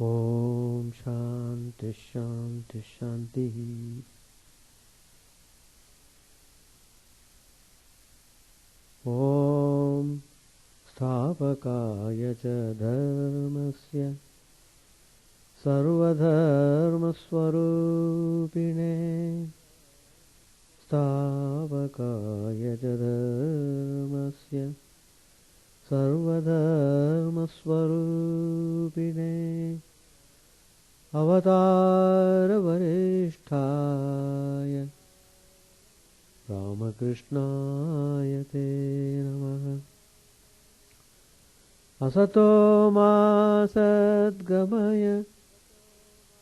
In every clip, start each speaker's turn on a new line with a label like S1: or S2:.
S1: Om Shanti Shanti Shanti. Om Sthavakaya cha dharmasya Sarvadharma Swarupine Sthavakaya cha dharmasya Sarvadharma Swarupine Avatara Varishtaya Ramakrishna te namaha. Asato ma sadgamaya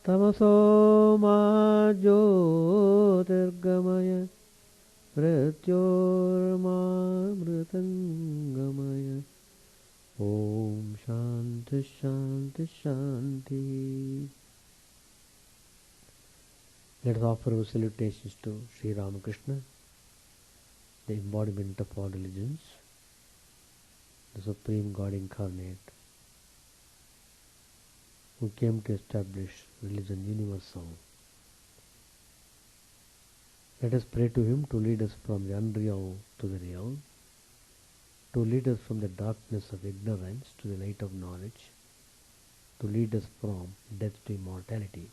S1: tamaso ma jyotirgamaya mrityorma mritangamaya. Om Shanti Shanti Shanti. Let us offer our salutations to Sri Ramakrishna, the embodiment of all religions, the Supreme God incarnate, who came to establish religion universal. Let us pray to him to lead us from the unreal to the real, to lead us from the darkness of ignorance to the light of knowledge, to lead us from death to immortality.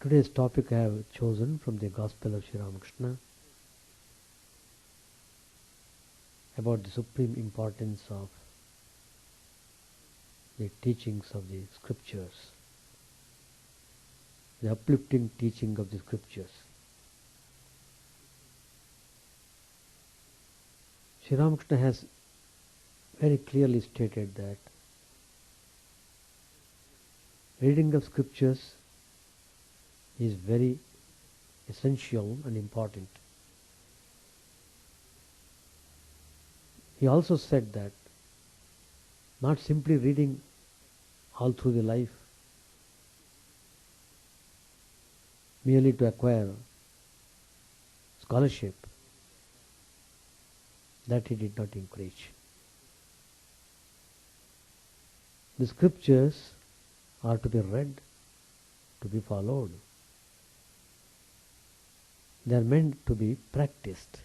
S1: Today's topic I have chosen from the Gospel of Sri Ramakrishna about the supreme importance of the teachings of the scriptures, the uplifting teaching of the scriptures. Sri Ramakrishna has very clearly stated that reading of scriptures is very essential and important. He also said that not simply reading all through the life merely to acquire scholarship, that he did not encourage. The scriptures are to be read, to be followed. They are meant to be practiced.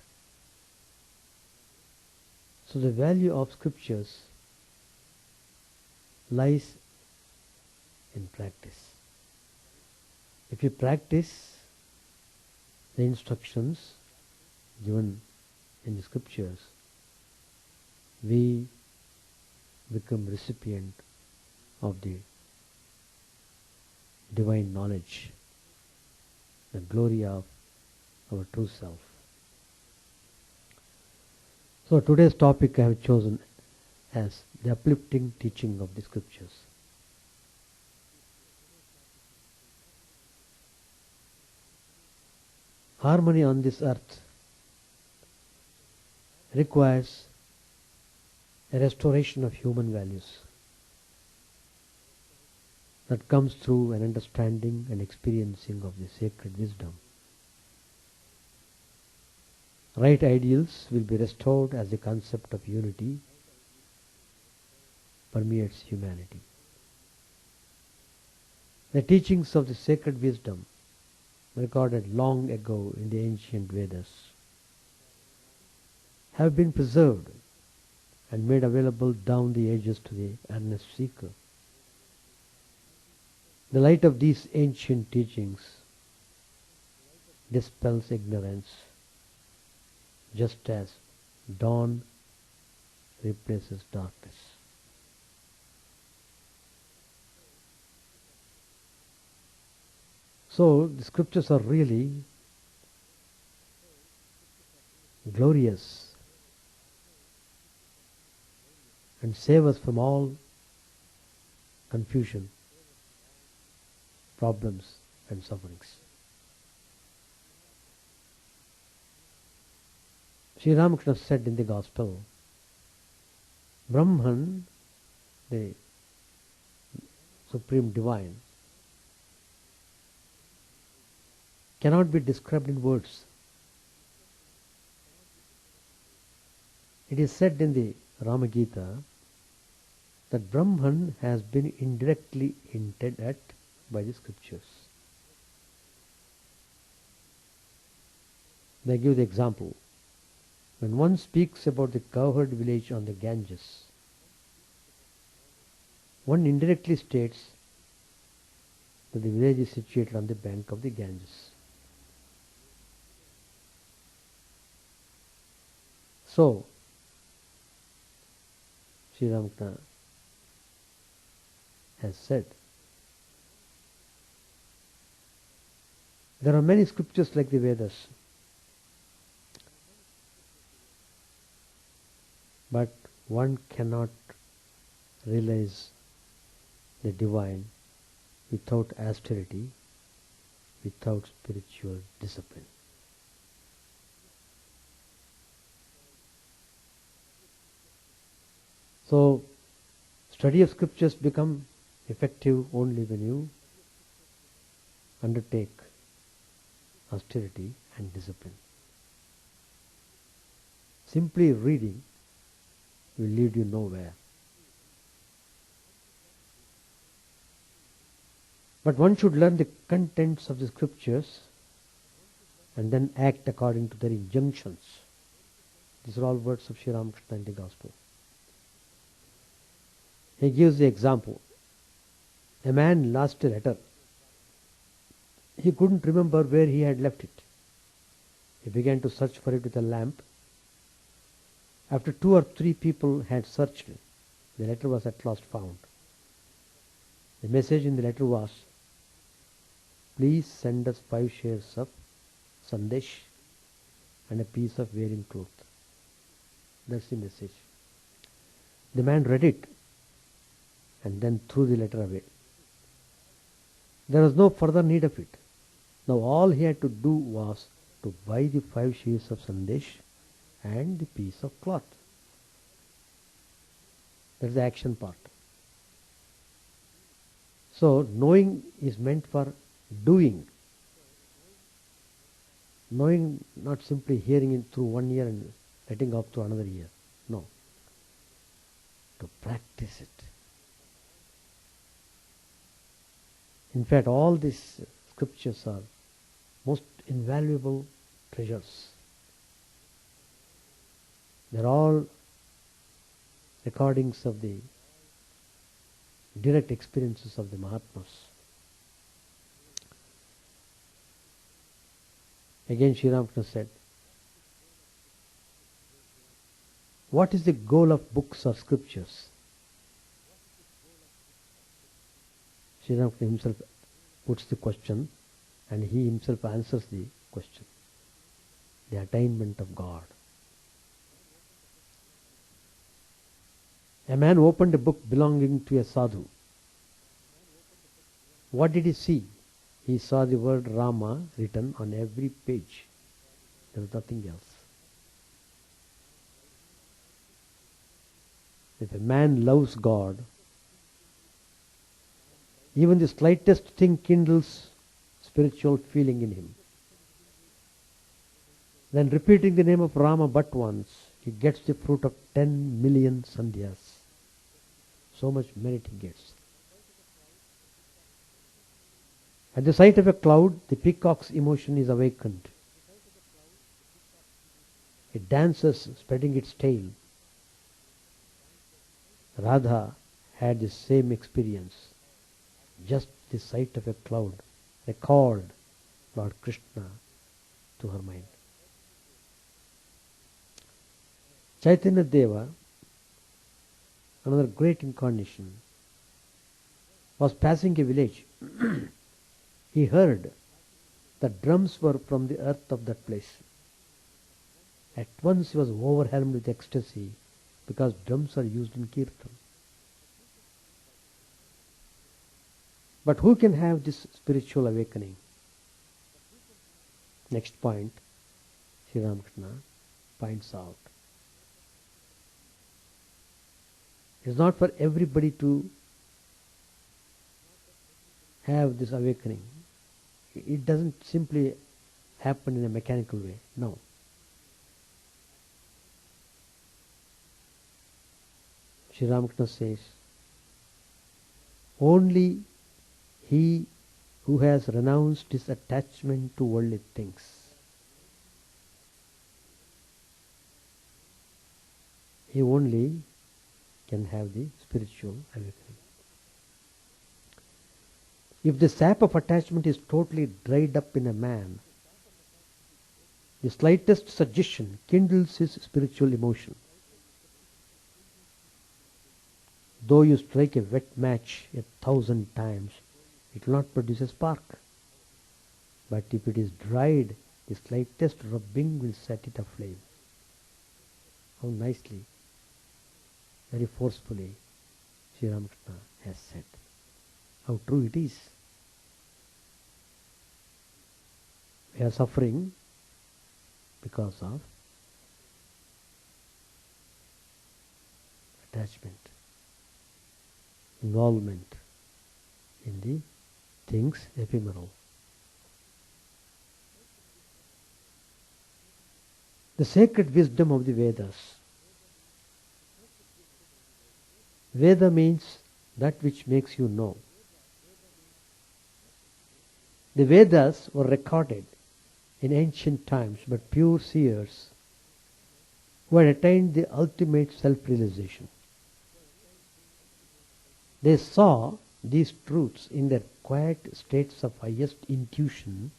S1: So the value of scriptures lies in practice. If you practice the instructions given in the scriptures, we become recipient of the divine knowledge, the glory of our true self. So today's topic I have chosen as the uplifting teaching of the scriptures. Harmony on this earth requires a restoration of human values that comes through an understanding and experiencing of the sacred wisdom. Right ideals will be restored as the concept of unity permeates humanity. The teachings of the sacred wisdom recorded long ago in the ancient Vedas have been preserved and made available down the ages to the earnest seeker. The light of these ancient teachings dispels ignorance, just as dawn replaces darkness. So the scriptures are really glorious and save us from all confusion, problems and sufferings. Sri Ramakrishna said in the Gospel, Brahman, the Supreme Divine, cannot be described in words. It is said in the Ramagita that Brahman has been indirectly hinted at by the scriptures. They give the example. When one speaks about the cowherd village on the Ganges, one indirectly states that the village is situated on the bank of the Ganges. So, Sri Ramakrishna has said, there are many scriptures like the Vedas, but one cannot realize the divine without austerity, without spiritual discipline. So, study of scriptures become effective only when you undertake austerity and discipline. Simply reading will lead you nowhere. But one should learn the contents of the scriptures and then act according to their injunctions. These are all words of Sri Ramakrishna in the Gospel. He gives the example. A man lost a letter. He couldn't remember where he had left it. He began to search for it with a lamp. After 2 or 3 people had searched, the letter was at last found. The message in the letter was, please send us 5 shares of sandesh and a piece of wearing cloth. That's the message. The man read it and then threw the letter away. There was no further need of it. Now all he had to do was to buy the 5 shares of sandesh and the piece of cloth. That's the action part. So knowing is meant for doing. Knowing, not simply hearing it through 1 year and letting off to another year. No. To practice it. In fact, all these scriptures are most invaluable treasures. They're all recordings of the direct experiences of the Mahatmas. Again, Sri Ramakrishna said, what is the goal of books or scriptures? Sri Ramakrishna himself puts the question and he himself answers the question. The attainment of God. A man opened a book belonging to a sadhu. What did he see? He saw the word Rama written on every page. There was nothing else. If a man loves God, even the slightest thing kindles spiritual feeling in him. Then repeating the name of Rama but once, he gets the fruit of 10 million sandhyas. So much merit he gets. At the sight of a cloud, the peacock's emotion is awakened. It dances, spreading its tail. Radha had the same experience. Just the sight of a cloud recalled Lord Krishna to her mind. Chaitanya Deva, another great incarnation, was passing a village. He heard that drums were from the earth of that place. At once he was overwhelmed with ecstasy because drums are used in kirtan. But who can have this spiritual awakening? Next point, Sri Ramakrishna points out. It is not for everybody to have this awakening. It doesn't simply happen in a mechanical way. No. Sri Ramakrishna says, only he who has renounced his attachment to worldly things, he only can have the spiritual awakening. If the sap of attachment is totally dried up in a man, the slightest suggestion kindles his spiritual emotion. Though you strike a wet match 1,000 times, it will not produce a spark. But if it is dried, the slightest rubbing will set it aflame. How nicely, very forcefully, Sri Ramakrishna has said. How true it is. We are suffering because of attachment, involvement in the things ephemeral. The sacred wisdom of the Vedas. Veda means that which makes you know. The Vedas were recorded in ancient times, but pure seers who had attained the ultimate self-realization. They saw these truths in their quiet states of highest intuition,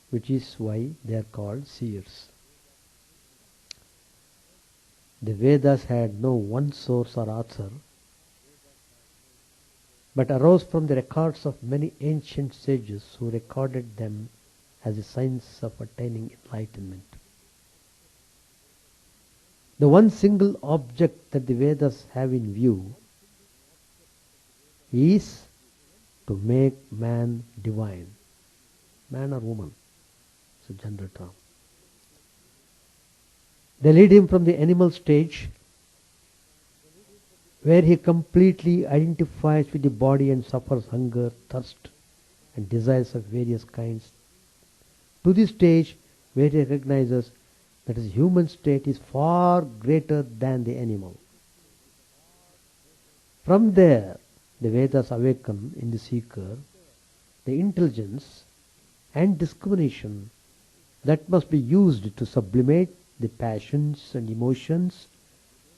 S1: which is why they are called seers. The Vedas had no one source or author, but arose from the records of many ancient sages who recorded them as a signs of attaining enlightenment. The one single object that the Vedas have in view is to make man divine. Man or woman, it's a general term. They lead him from the animal stage, where he completely identifies with the body and suffers hunger, thirst, and desires of various kinds, to the stage where he recognizes that his human state is far greater than the animal. From there, the Vedas awaken in the seeker the intelligence and discrimination that must be used to sublimate the passions and emotions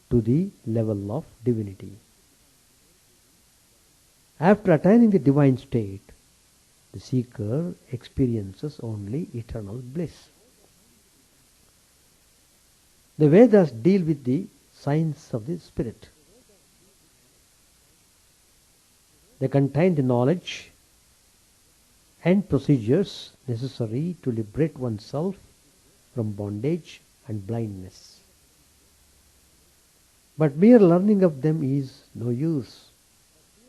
S1: to the level of divinity. After attaining the divine state, the seeker experiences only eternal bliss. The Vedas deal with the science of the spirit. They contain the knowledge and procedures necessary to liberate oneself from bondage and blindness. But mere learning of them is no use.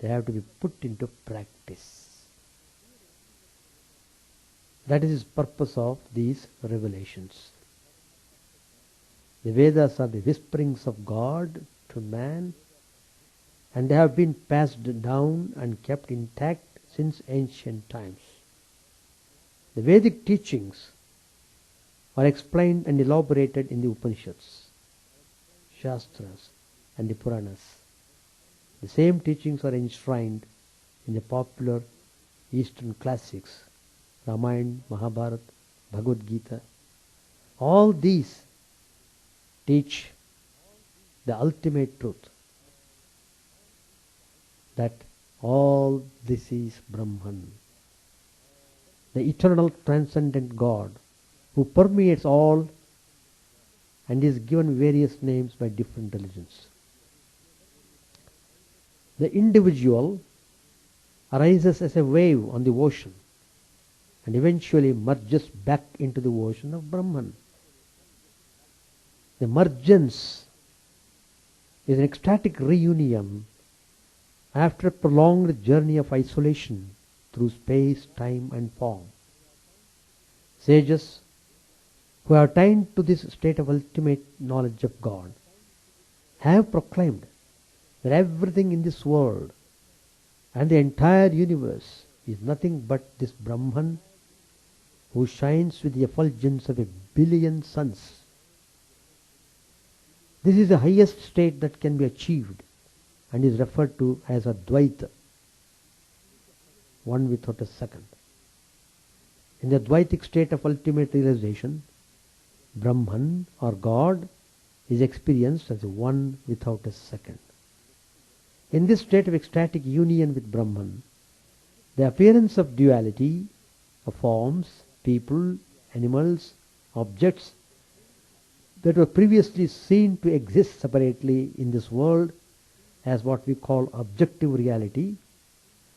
S1: They have to be put into practice. That is the purpose of these revelations. The Vedas are the whisperings of God to man, and they have been passed down and kept intact since ancient times. The Vedic teachings are explained and elaborated in the Upanishads, Shastras, and the Puranas. The same teachings are enshrined in the popular Eastern classics, Ramayana, Mahabharata, Bhagavad Gita. All these teach the ultimate truth, that all this is Brahman, the eternal transcendent God who permeates all and is given various names by different religions. The individual arises as a wave on the ocean and eventually merges back into the ocean of Brahman. The mergence is an ecstatic reunion after a prolonged journey of isolation through space, time, and form. Sages who have attained to this state of ultimate knowledge of God have proclaimed that everything in this world and the entire universe is nothing but this Brahman who shines with the effulgence of 1 billion suns. This is the highest state that can be achieved and is referred to as Advaita, one without a second. In the Advaitic state of ultimate realization, Brahman or God is experienced as one without a second. In this state of ecstatic union with Brahman, the appearance of duality, of forms, people, animals, objects that were previously seen to exist separately in this world as what we call objective reality,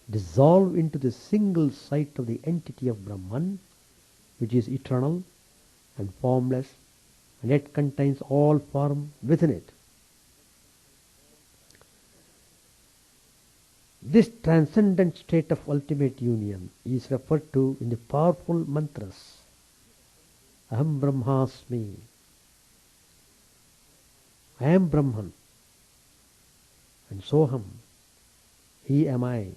S1: dissolve into the single sight of the entity of Brahman, which is eternal and formless and yet contains all form within it. This transcendent state of ultimate union is referred to in the powerful mantras Aham Brahmasmi, I am Brahman, and Soham, he am I.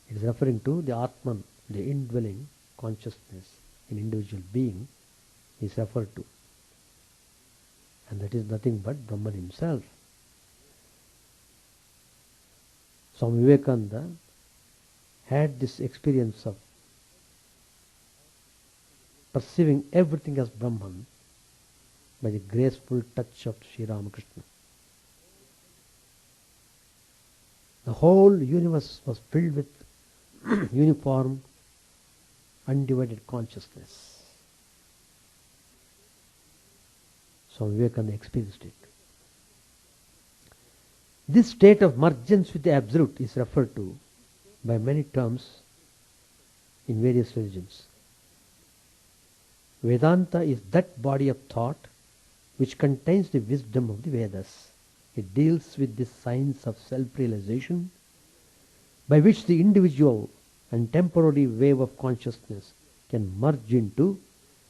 S1: It is referring to the Atman, the indwelling consciousness in individual being is referred to. And that is nothing but Brahman himself. Swami Vivekananda had this experience of perceiving everything as Brahman by the graceful touch of Sri Ramakrishna. The whole universe was filled with uniform, undivided consciousness. Swami Vivekananda experienced it. This state of mergence with the Absolute is referred to by many terms in various religions. Vedanta is that body of thought which contains the wisdom of the Vedas. It deals with the science of self-realization by which the individual and temporary wave of consciousness can merge into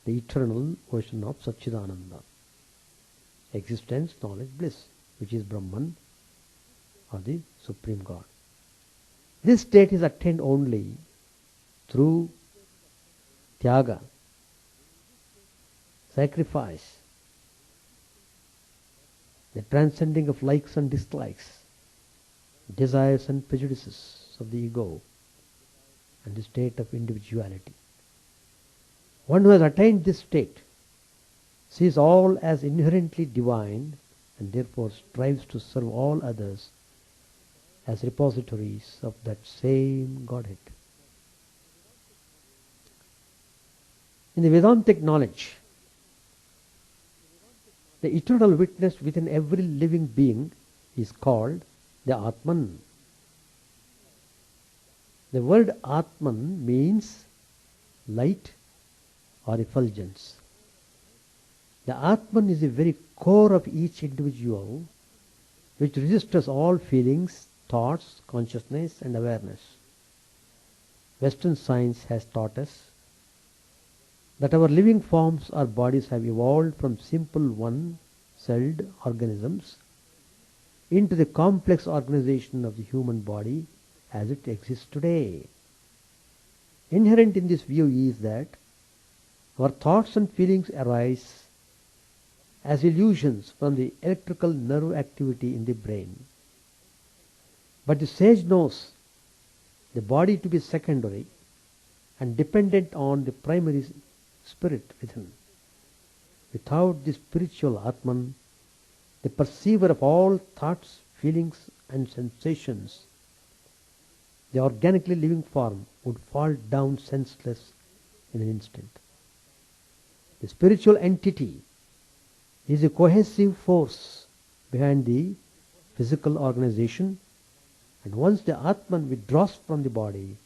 S1: the eternal ocean of Satchidananda. Existence, knowledge, bliss, which is Brahman or the Supreme God. This state is attained only through Tyaga, sacrifice, the transcending of likes and dislikes, desires and prejudices of the ego, and the state of individuality. One who has attained this state sees all as inherently divine and therefore strives to serve all others as repositories of that same Godhead. In the Vedantic knowledge, the eternal witness within every living being is called the Atman. The word Atman means light or effulgence. The Atman is the very core of each individual, which registers all feelings, thoughts, consciousness and awareness. Western science has taught us that our living forms or bodies have evolved from simple one-celled organisms into the complex organization of the human body as it exists today. Inherent in this view is that our thoughts and feelings arise as illusions from the electrical nerve activity in the brain. But the sage knows the body to be secondary and dependent on the primary spirit within. Without the spiritual Atman, the perceiver of all thoughts, feelings and sensations, the organically living form would fall down senseless in an instant. The spiritual entity is a cohesive force behind the physical organization, and once the Atman withdraws from the body,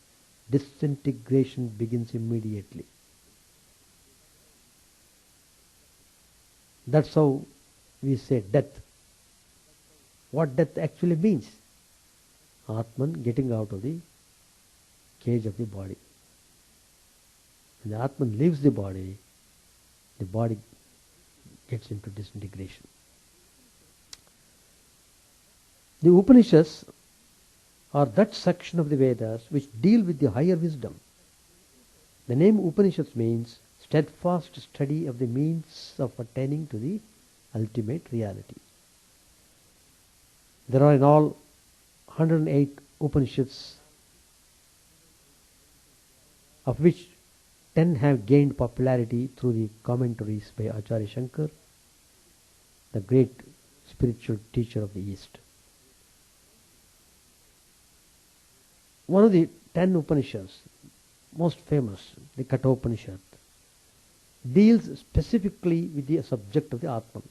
S1: disintegration begins immediately. That's how we say death. What death actually means? Atman getting out of the cage of the body. When the Atman leaves the body gets into disintegration. The Upanishads are that section of the Vedas which deal with the higher wisdom. The name Upanishads means steadfast study of the means of attaining to the ultimate reality. There are in all 108 Upanishads, of which 10 have gained popularity through the commentaries by Acharya Shankar, the great spiritual teacher of the East. One of the 10 Upanishads, most famous, the Kathopanishad, deals specifically with the subject of the Atman.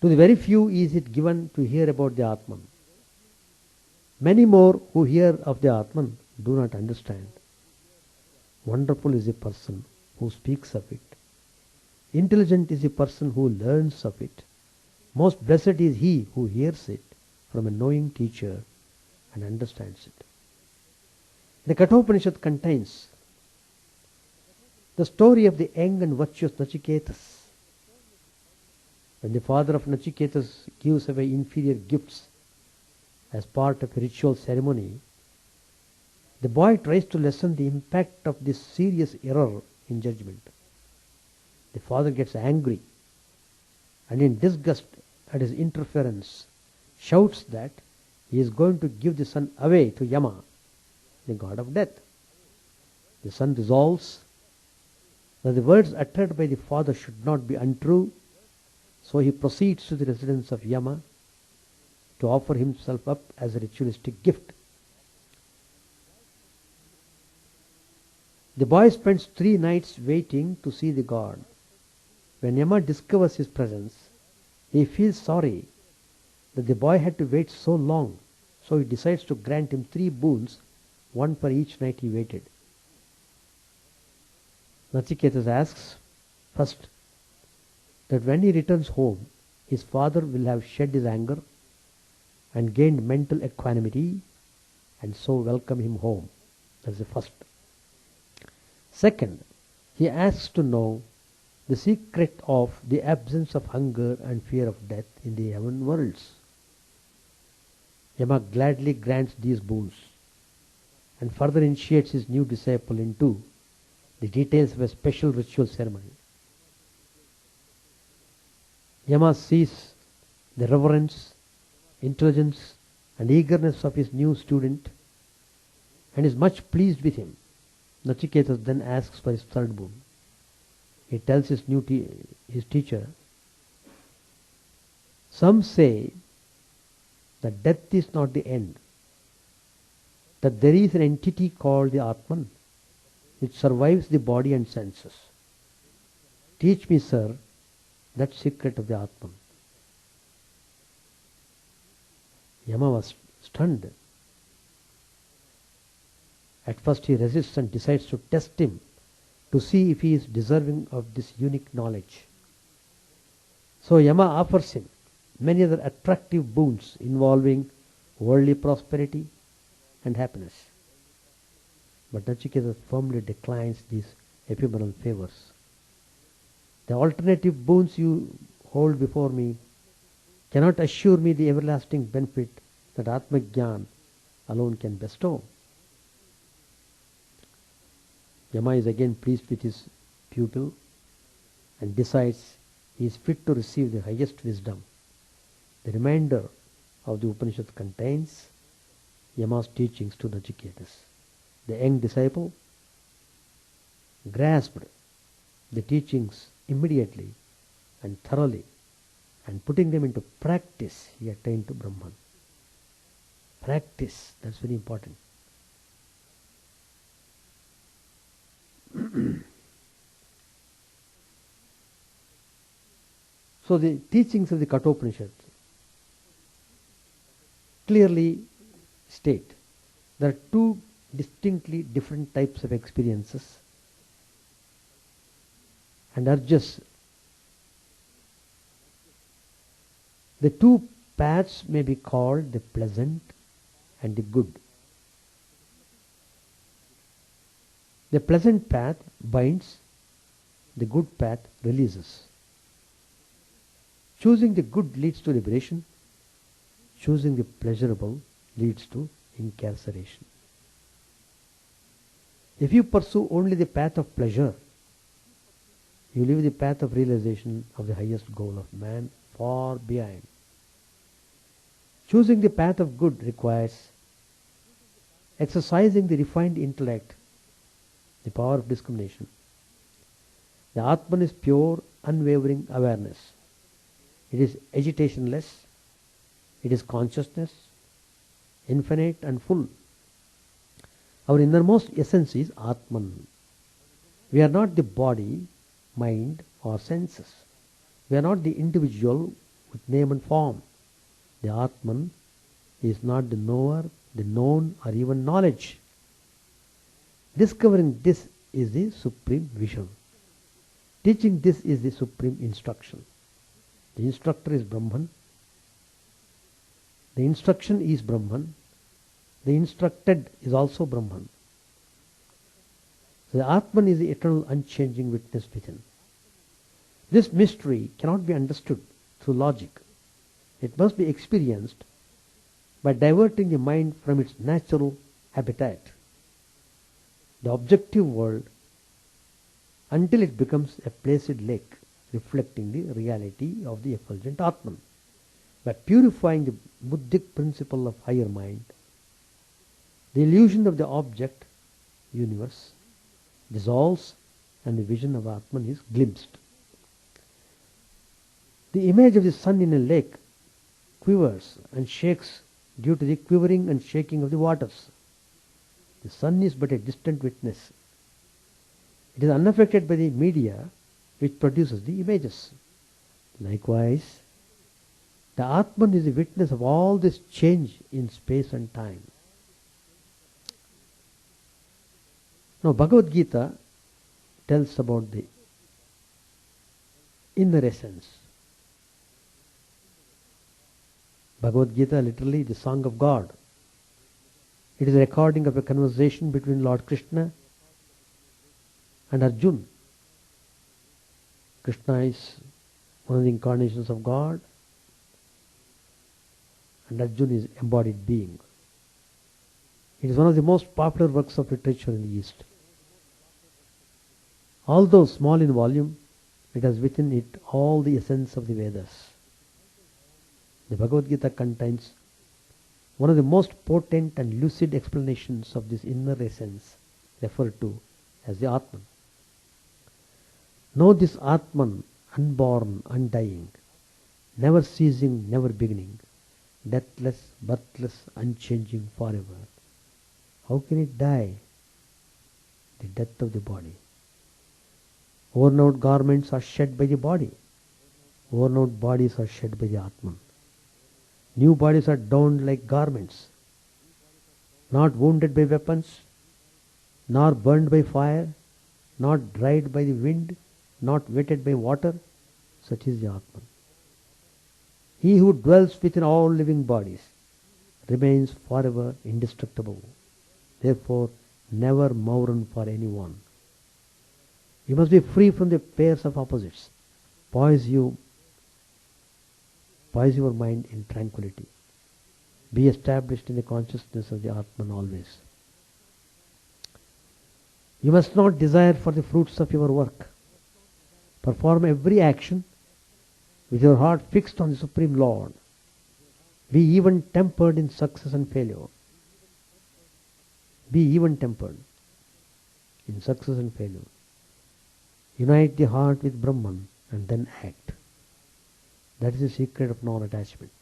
S1: To the very few is it given to hear about the Atman. Many more who hear of the Atman do not understand. Wonderful is a person who speaks of it. Intelligent is a person who learns of it. Most blessed is he who hears it from a knowing teacher and understands it. The Kathopanishad contains the story of the young and virtuous Nachiketas. When the father of Nachiketas gives away inferior gifts as part of a ritual ceremony, the boy tries to lessen the impact of this serious error in judgment. The father gets angry and in disgust at his interference shouts that he is going to give the son away to Yama, the god of death. The son resolves that the words uttered by the father should not be untrue, so he proceeds to the residence of Yama to offer himself up as a ritualistic gift. The boy spends 3 nights waiting to see the god. When Yama discovers his presence, he feels sorry that the boy had to wait so long, so he decides to grant him 3 boons, one for each night he waited. Nachiketas asks, first, that when he returns home, his father will have shed his anger and gained mental equanimity and so welcome him home. That's the first. Second, he asks to know the secret of the absence of hunger and fear of death in the heaven worlds. Yama gladly grants these boons and further initiates his new disciple into the details of a special ritual ceremony. Yama sees the reverence, intelligence and eagerness of his new student and is much pleased with him. Nachiketas then asks for his third boon. He tells his teacher, some say that death is not the end, that there is an entity called the Atman which survives the body and senses. Teach me, sir, that secret of the Atman. Yama was stunned. At first he resists and decides to test him to see if he is deserving of this unique knowledge. So Yama offers him many other attractive boons involving worldly prosperity and happiness. But Nachiketas firmly declines these ephemeral favors. The alternative boons you hold before me cannot assure me the everlasting benefit that Atmajnana alone can bestow. Yama is again pleased with his pupil and decides he is fit to receive the highest wisdom. The remainder of the Upanishad contains Yama's teachings to Nachiketas. The young disciple grasped the teachings immediately and thoroughly, and putting them into practice, he attained to Brahman. Practice, that's very important. So the teachings of the Kathopanishad clearly state there are 2 distinctly different types of experiences and urges the 2 paths may be called the pleasant and the good. The pleasant path binds, the good path releases. Choosing the good leads to liberation, choosing the pleasurable leads to incarceration. If you pursue only the path of pleasure, You leave the path of realization of the highest goal of man far behind. Choosing the path of good requires exercising the refined intellect, the power of discrimination. The Atman is pure, unwavering awareness. It is agitationless. It is consciousness, infinite and full. Our innermost essence is Atman. We are not the body, mind or senses. We are not the individual with name and form. The Atman is not the knower, the known or even knowledge. Discovering this is the supreme vision. Teaching this is the supreme instruction. The instructor is Brahman. The instruction is Brahman. The instructed is also Brahman. So the Atman is the eternal unchanging witness within. This mystery cannot be understood through logic. It must be experienced by diverting the mind from its natural habitat, the objective world, until it becomes a placid lake reflecting the reality of the effulgent Atman. By purifying the Buddhic principle of higher mind, the illusion of the object, universe, dissolves and the vision of Atman is glimpsed. The image of the sun in a lake quivers and shakes due to the quivering and shaking of the waters. The sun is but a distant witness. It is unaffected by the media which produces the images. Likewise, the Atman is the witness of all this change in space and time. Now Bhagavad Gita tells about the inner essence. Bhagavad Gita literally the song of God. It is a recording of a conversation between Lord Krishna and Arjuna. Krishna is one of the incarnations of God and Arjuna is embodied being. It is one of the most popular works of literature in the East. Although small in volume, it has within it all the essence of the Vedas. The Bhagavad Gita contains one of the most potent and lucid explanations of this inner essence referred to as the Atman. Know this Atman, unborn, undying, never ceasing, never beginning, deathless, birthless, unchanging forever. How can it die? The death of the body. Worn out garments are shed by the body. Worn out bodies are shed by the Atman. New bodies are donned like garments, not wounded by weapons, nor burned by fire, not dried by the wind, not wetted by water. Such is the Atman. He who dwells within all living bodies remains forever indestructible. Therefore, never mourn for anyone. You must be free from the pairs of opposites. Poise your mind in tranquility. Be established in the consciousness of the Atman always. You must not desire for the fruits of your work. Perform every action with your heart fixed on the Supreme Lord. Be even tempered in success and failure. Be even tempered in success and failure. Unite the heart with Brahman and then act. That is the secret of non-attachment.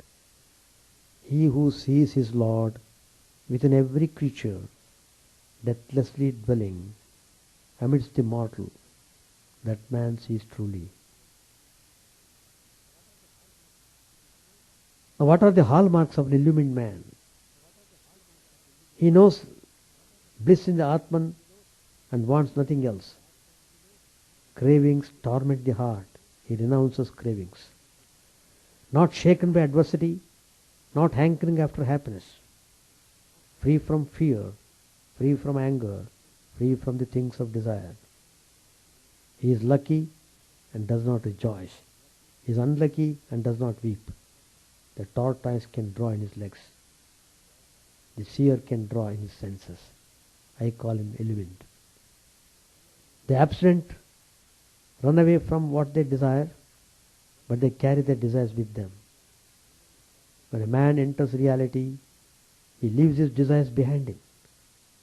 S1: He who sees his Lord within every creature, deathlessly dwelling amidst the mortal, that man sees truly. Now, what are the hallmarks of an illumined man? He knows bliss in the Atman and wants nothing else. Cravings torment the heart. He renounces cravings. Not shaken by adversity, not hankering after happiness. Free from fear, free from anger, free from the things of desire. He is lucky and does not rejoice. He is unlucky and does not weep. The tortoise can draw in his legs. The seer can draw in his senses. I call him illumined. The abstinent run away from what they desire, but they carry their desires with them. When a man enters reality, he leaves his desires behind him.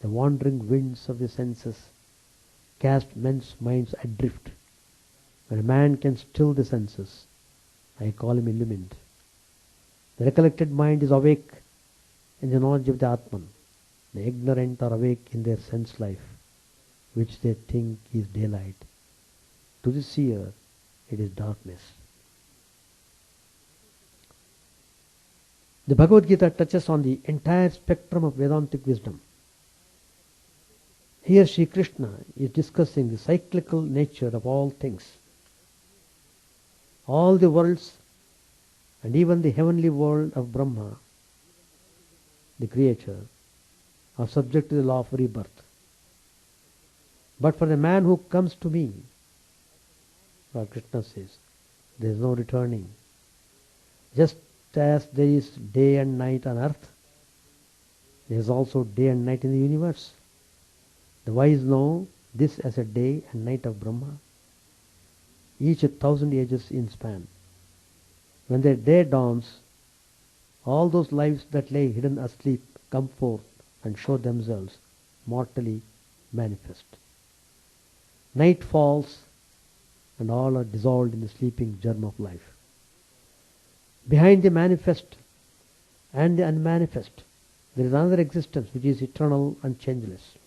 S1: The wandering winds of the senses cast men's minds adrift. When a man can still the senses, I call him illumined. The recollected mind is awake in the knowledge of the Atman. The ignorant are awake in their sense life, which they think is daylight. To the seer, it is darkness. The Bhagavad Gita touches on the entire spectrum of Vedantic wisdom. Here Sri Krishna is discussing the cyclical nature of all things. All the worlds and even the heavenly world of Brahma, the creator, are subject to the law of rebirth. But for the man who comes to me, Lord Krishna says, there is no returning. Just as there is day and night on earth, there is also day and night in the universe. The wise know this as a day and night of Brahma, each 1,000 ages in span. When their day dawns, all those lives that lay hidden asleep come forth and show themselves mortally manifest. Night falls and all are dissolved in the sleeping germ of life. Behind the manifest and the unmanifest, there is another existence which is eternal and changeless.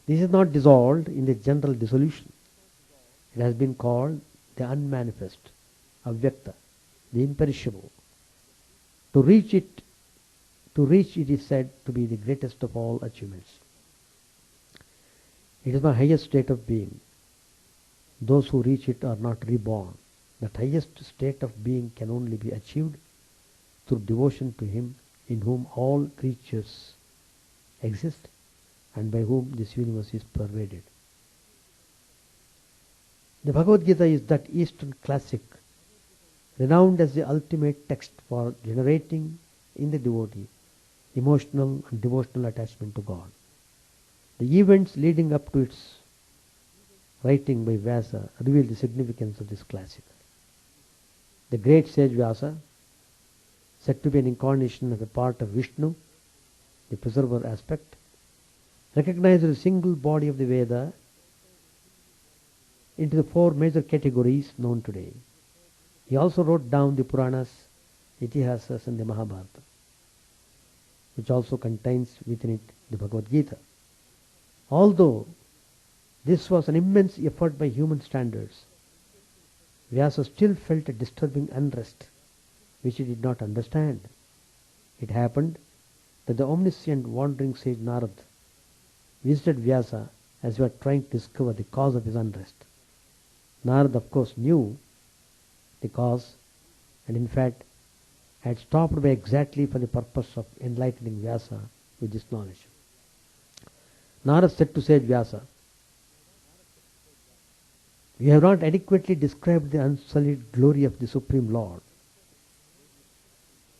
S1: This is not dissolved in the general dissolution. It has been called the unmanifest, avyakta, the imperishable. To reach it is said to be the greatest of all achievements. It is my highest state of being. Those who reach it are not reborn. That highest state of being can only be achieved through devotion to Him in whom all creatures exist and by whom this universe is pervaded. The Bhagavad Gita is that Eastern classic, renowned as the ultimate text for generating in the devotee emotional and devotional attachment to God. The events leading up to its writing by Vyasa reveal the significance of this classic. The great sage Vyasa, said to be an incarnation of a part of Vishnu, the preserver aspect, recognized the single body of the Veda into the four major categories known today. He also wrote down the Puranas, Itihasas and the Mahabharata, which also contains within it the Bhagavad Gita. Although this was an immense effort by human standards, Vyasa still felt a disturbing unrest which he did not understand. It happened that the omniscient wandering sage Narad visited Vyasa as he was trying to discover the cause of his unrest. Narad, of course, knew the cause and in fact had stopped by exactly for the purpose of enlightening Vyasa with this knowledge. Narad said to sage Vyasa, "You have not adequately described the unsullied glory of the Supreme Lord.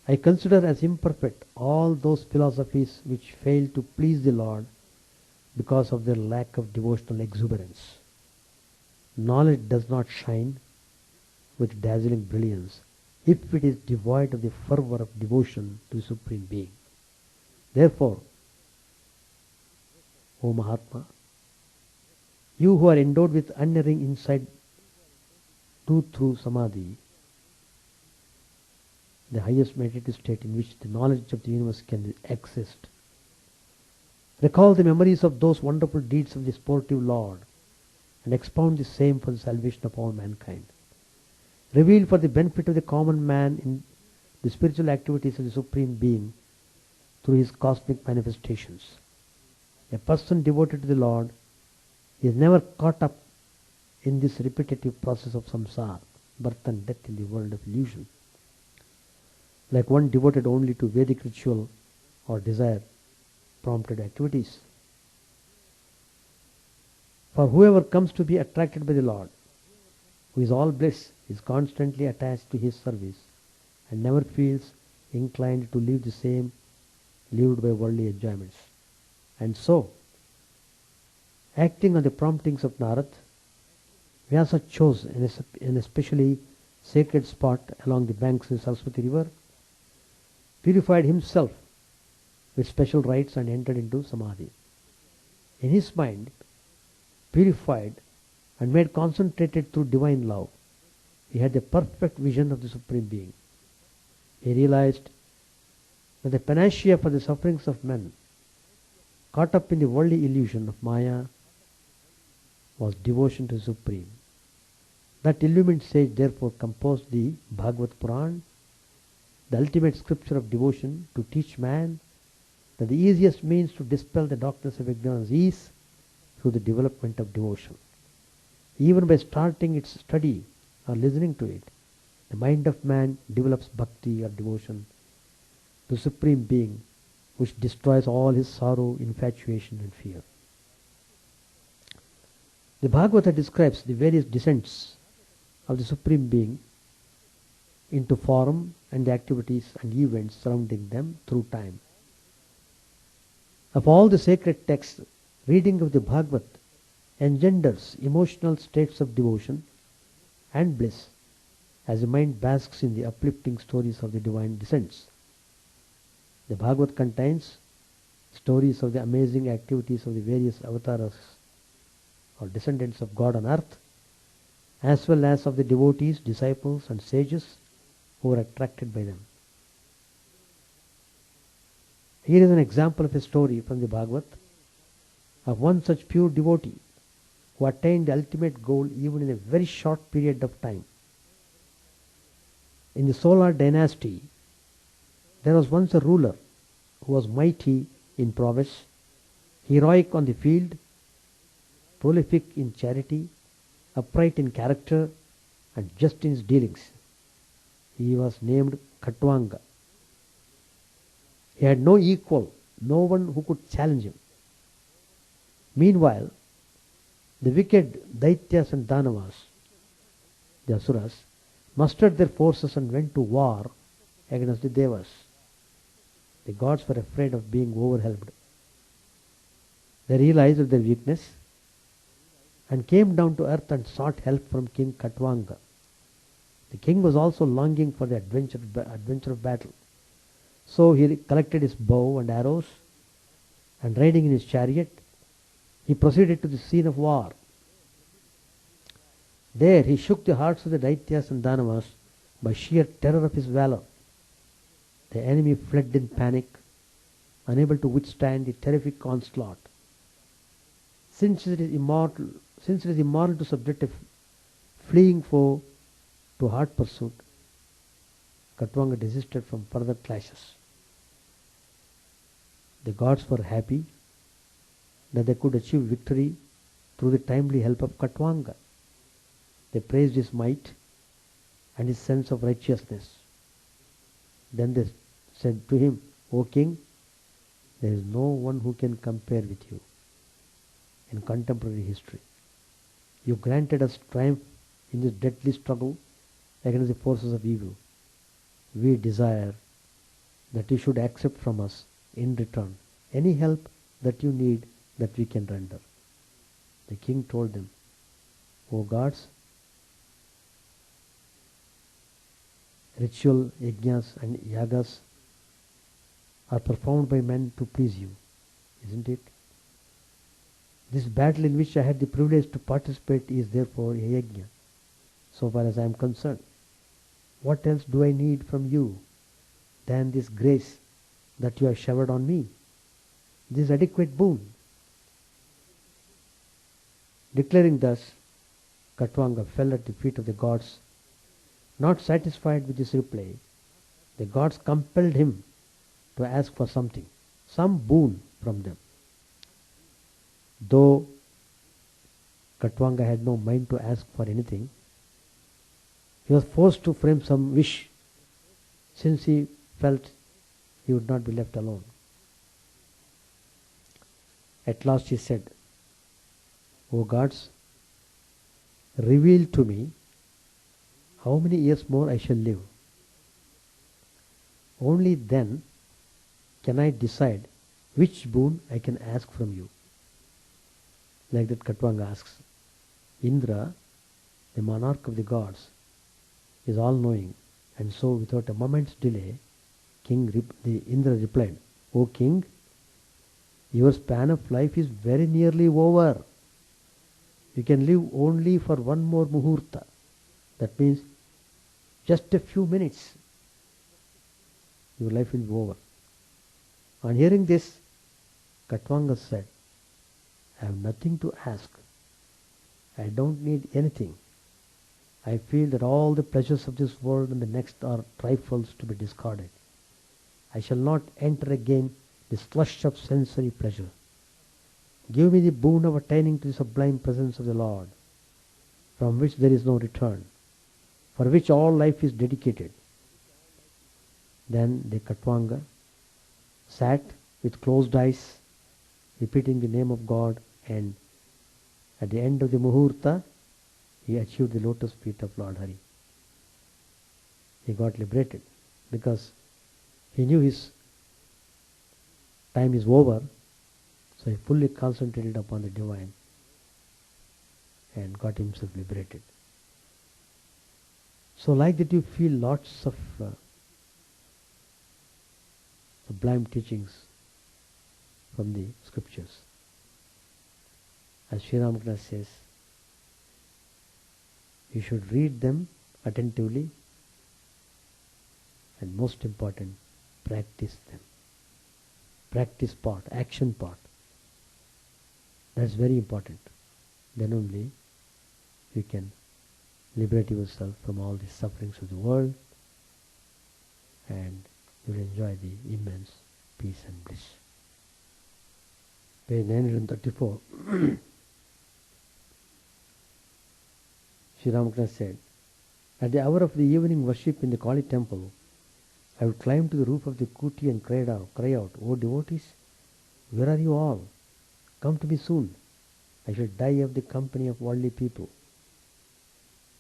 S1: I consider as imperfect all those philosophies which fail to please the Lord because of their lack of devotional exuberance. Knowledge does not shine with dazzling brilliance if it is devoid of the fervor of devotion to the Supreme Being. Therefore, O Mahatma, you who are endowed with unerring insight, do through Samadhi, the highest meditative state in which the knowledge of the universe can exist. Recall the memories of those wonderful deeds of the sportive Lord and expound the same for the salvation of all mankind. Reveal for the benefit of the common man in the spiritual activities of the Supreme Being through his cosmic manifestations. A person devoted to the Lord is never caught up in this repetitive process of samsara, birth and death in the world of illusion. Like one devoted only to Vedic ritual or desire prompted activities. For whoever comes to be attracted by the Lord, who is all bliss, is constantly attached to His service and never feels inclined to leave the same lived by worldly enjoyments. And so, acting on the promptings of Narad, Vyasa chose an especially sacred spot along the banks of the Saraswati river, purified himself with special rites and entered into samadhi. In his mind, purified and made concentrated through divine love, he had a perfect vision of the Supreme Being. He realized that the panacea for the sufferings of men, caught up in the worldly illusion of Maya, was devotion to the Supreme. That illumined sage therefore composed the Bhagavad Puran, the ultimate scripture of devotion, to teach man that the easiest means to dispel the darkness of ignorance is through the development of devotion. Even by starting its study or listening to it, the mind of man develops bhakti or devotion to the Supreme Being, which destroys all his sorrow, infatuation and fear. The Bhagavata describes the various descents of the Supreme Being into form and the activities and events surrounding them through time. Of all the sacred texts, reading of the Bhagavad engenders emotional states of devotion and bliss as the mind basks in the uplifting stories of the divine descents. The Bhagavad contains stories of the amazing activities of the various avatars or descendants of God on earth, as well as of the devotees, disciples and sages who were attracted by them. Here is an example of a story from the Bhagavad of one such pure devotee who attained the ultimate goal even in a very short period of time. In the Solar dynasty, there was once a ruler who was mighty in prowess, heroic on the field, prolific in charity, upright in character, and just in his dealings. He was named Khatwanga. He had no equal, no one who could challenge him. Meanwhile, the wicked Daityas and Danavas, the Asuras, mustered their forces and went to war against the Devas. The gods were afraid of being overwhelmed. They realized their weakness and came down to earth and sought help from King Khatwanga. The king was also longing for the adventure of battle. So he collected his bow and arrows, and riding in his chariot, he proceeded to the scene of war. There he shook the hearts of the Daityas and Danavas by sheer terror of his valor. The enemy fled in panic, unable to withstand the terrific onslaught. Since it is immoral to subject a fleeing foe to hard pursuit, Khatwanga desisted from further clashes. The gods were happy that they could achieve victory through the timely help of Khatwanga. They praised his might and his sense of righteousness. Then they said to him, "O king, there is no one who can compare with you in contemporary history. You granted us triumph in this deadly struggle against the forces of evil. We desire that you should accept from us in return any help that you need that we can render." The king told them, "O gods, ritual yajnas and yagas are performed by men to please you, isn't it? This battle in which I had the privilege to participate is therefore a yajna, so far as I am concerned. What else do I need from you than this grace that you have showered on me, this adequate boon?" Declaring thus, Khatwanga fell at the feet of the gods. Not satisfied with this reply, the gods compelled him to ask for something, some boon from them. Though Khatwanga had no mind to ask for anything, he was forced to frame some wish, since he felt he would not be left alone. At last he said, "O gods, reveal to me how many years more I shall live. Only then can I decide which boon I can ask from you." Like that Khatwanga asks, "Indra, the monarch of the gods, is all-knowing, and so without a moment's delay, the Indra replied, "O king, your span of life is very nearly over. You can live only for one more muhurta. That means just a few minutes. Your life will be over." On hearing this, Katvanga said, "I have nothing to ask. I don't need anything. I feel that all the pleasures of this world and the next are trifles to be discarded. I shall not enter again this flush of sensory pleasure. Give me the boon of attaining to the sublime presence of the Lord, from which there is no return, for which all life is dedicated." Then the Katvanga sat with closed eyes, repeating the name of God, and at the end of the Muhurta, he achieved the lotus feet of Lord Hari. He got liberated because he knew his time is over, so he fully concentrated upon the divine and got himself liberated. So like that you feel lots of sublime teachings from the scriptures. As Sri Ramakrishna says, you should read them attentively and most important, practice them. Practice part, action part. That's very important. Then only you can liberate yourself from all the sufferings of the world and you will enjoy the immense peace and bliss. Page 934. Sri Ramakrishna said, "At the hour of the evening worship in the Kali temple, I would climb to the roof of the kuti and cry out, 'O devotees, where are you all? Come to me soon. I shall die of the company of worldly people.'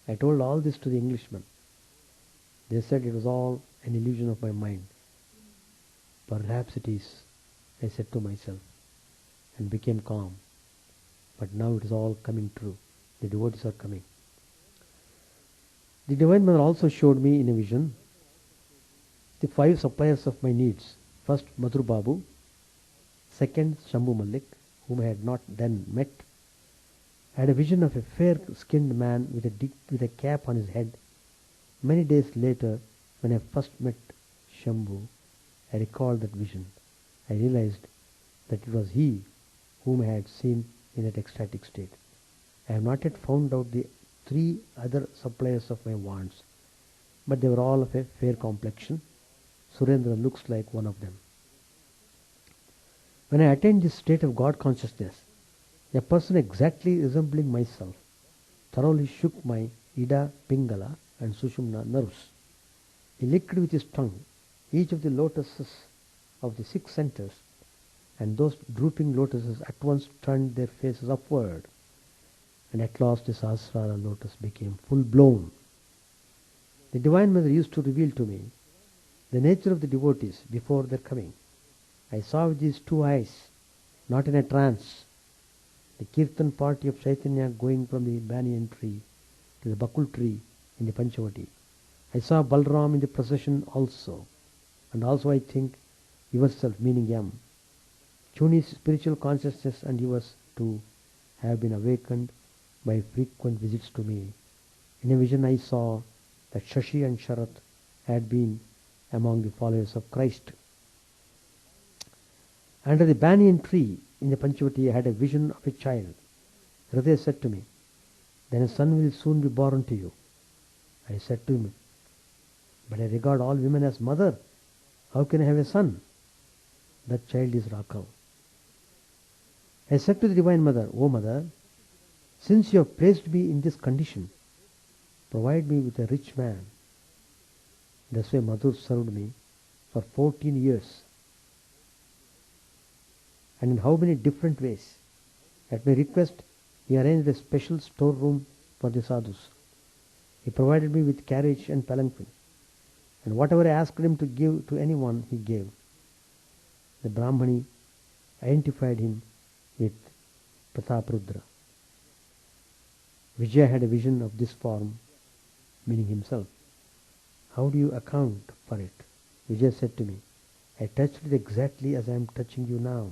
S1: I told all this to the Englishmen. They said it was all an illusion of my mind. 'Perhaps it is,' I said to myself, and became calm. But now it is all coming true. The devotees are coming." The Divine Mother also showed me in a vision the 5 suppliers of my needs. First, Madhur Babu. Second, Shambhu Malik, whom I had not then met. I had a vision of a fair-skinned man with a cap on his head. Many days later, when I first met Shambhu, I recalled that vision. I realized that it was he whom I had seen in that ecstatic state. I have not yet found out the 3 other suppliers of my wants, but they were all of a fair complexion. Surendra looks like one of them. When I attained this state of God consciousness, a person exactly resembling myself thoroughly shook my Ida, Pingala and Sushumna nerves. He licked with his tongue each of the lotuses of the 6 centers, and those drooping lotuses at once turned their faces upward, and at last the Sahasrara lotus became full-blown. The Divine Mother used to reveal to me the nature of the devotees before their coming. I saw with these 2 eyes, not in a trance, the Kirtan party of Chaitanya going from the banyan tree to the bakul tree in the Panchavati. I saw Balram in the procession also, and also I think yourself, meaning Yam. Chuni's spiritual consciousness and yours too have been awakened by frequent visits to me. In a vision I saw that Shashi and Sharat had been among the followers of Christ. Under the banyan tree in the Panchavati I had a vision of a child. Hridaya said to me, "Then a son will soon be born to you." I said to him, "But I regard all women as mother. How can I have a son?" That child is Rakal. I said to the Divine Mother, "O Mother, since you have placed me in this condition, provide me with a rich man." This way Madhur served me for 14 years. And in how many different ways. At my request, he arranged a special storeroom for the sadhus. He provided me with carriage and palanquin, and whatever I asked him to give to anyone, he gave. The Brahmani identified him with Pratap Rudra. Vijay had a vision of this form, meaning himself. How do you account for it? Vijay said to me, I touched it exactly as I am touching you now.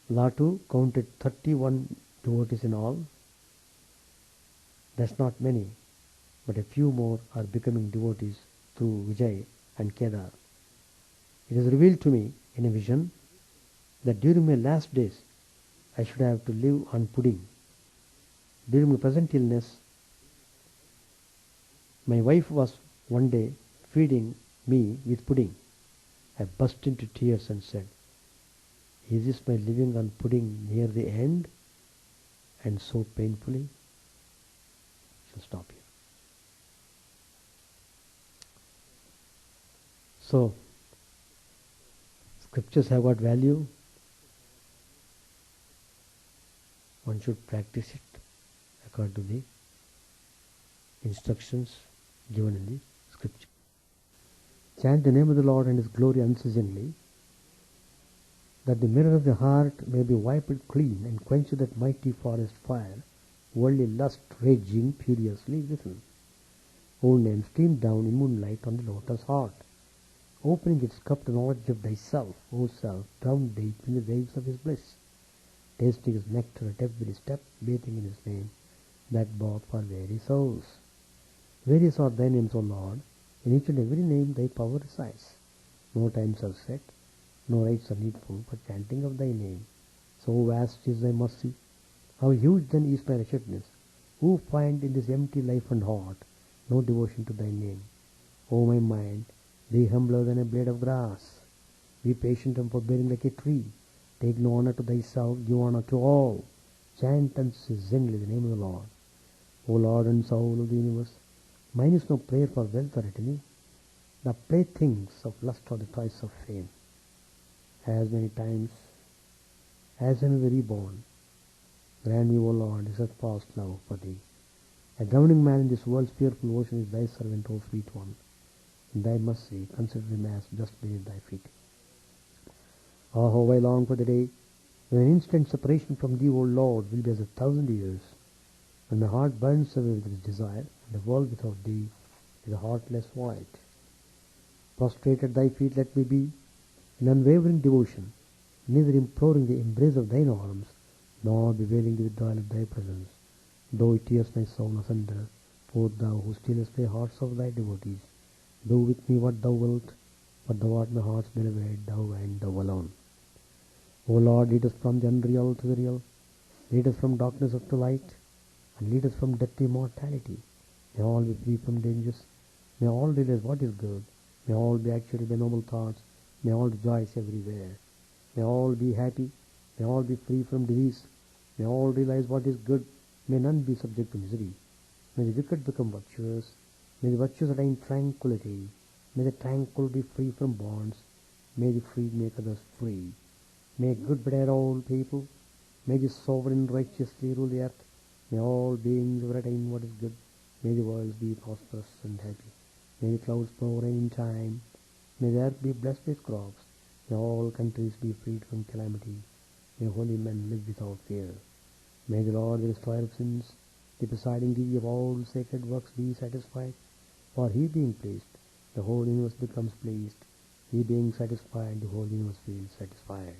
S1: Latu counted 31 devotees in all. That's not many, but a few more are becoming devotees through Vijay and Kedar. It is revealed to me in a vision that during my last days I should have to live on pudding. During my present illness, my wife was one day feeding me with pudding. I burst into tears and said, is this my living on pudding near the end? And so painfully? I shall stop here. So, scriptures have got value. One should practice it according to the instructions given in the scripture. Chant the name of the Lord and His glory unceasingly, that the mirror of the heart may be wiped clean and quench that mighty forest fire, worldly lust raging furiously within. Old name streamed down in moonlight on the lotus heart, opening its cup to knowledge of thyself, O self, drowned deep in the waves of his bliss, tasting his nectar at every step, bathing in his name, that bought for very souls. Various are thy names, O Lord, in each and every name thy power resides. No times are set, no rites are needful for chanting of thy name. So vast is thy mercy, how huge then is my wretchedness, who find in this empty life and heart no devotion to thy name. O my mind, be humbler than a blade of grass. Be patient and forbearing like a tree. Take no honor to thyself, give honor to all. Chant unceasingly the name of the Lord. O Lord and soul of the universe, mine is no prayer for wealth or attorney. The playthings of lust or the toys of fame. As many times as I may be reborn, grant me, O Lord, a steadfast love for thee. A drowning man in this world's fearful ocean is thy servant, O sweet one. In thy mercy, consider him as just beneath thy feet. Ah, how I long for the day when an instant separation from thee, O Lord, will be as 1,000 years, when my heart burns away with its desire, and the world without thee is a heartless void. Prostrate at thy feet let me be, in unwavering devotion, neither imploring the embrace of thine arms, nor bewailing the withdrawal of thy presence. Though it tears my soul asunder, for thou who stillest the hearts of thy devotees, do with me what thou wilt, for thou art my heart's beloved, thou and thou alone. O Lord, lead us from the unreal to the real, lead us from darkness to light, and lead us from death to immortality. May all be free from dangers, may all realize what is good, may all be actuated by noble thoughts, may all rejoice everywhere, may all be happy, may all be free from disease, may all realize what is good, may none be subject to misery. May the wicked become virtuous, may the virtuous attain tranquility, may the tranquil be free from bonds, may the free make others free. May good betide all people, may the sovereign righteously rule the earth, may all beings ever attain what is good, may the worlds be prosperous and happy, may the clouds pour rain in time, may the earth be blessed with crops, may all countries be freed from calamity, may holy men live without fear. May the Lord, the destroyer of sins, the presiding deity of all sacred works, be satisfied, for he being pleased, the whole universe becomes pleased, he being satisfied, the whole universe feels satisfied.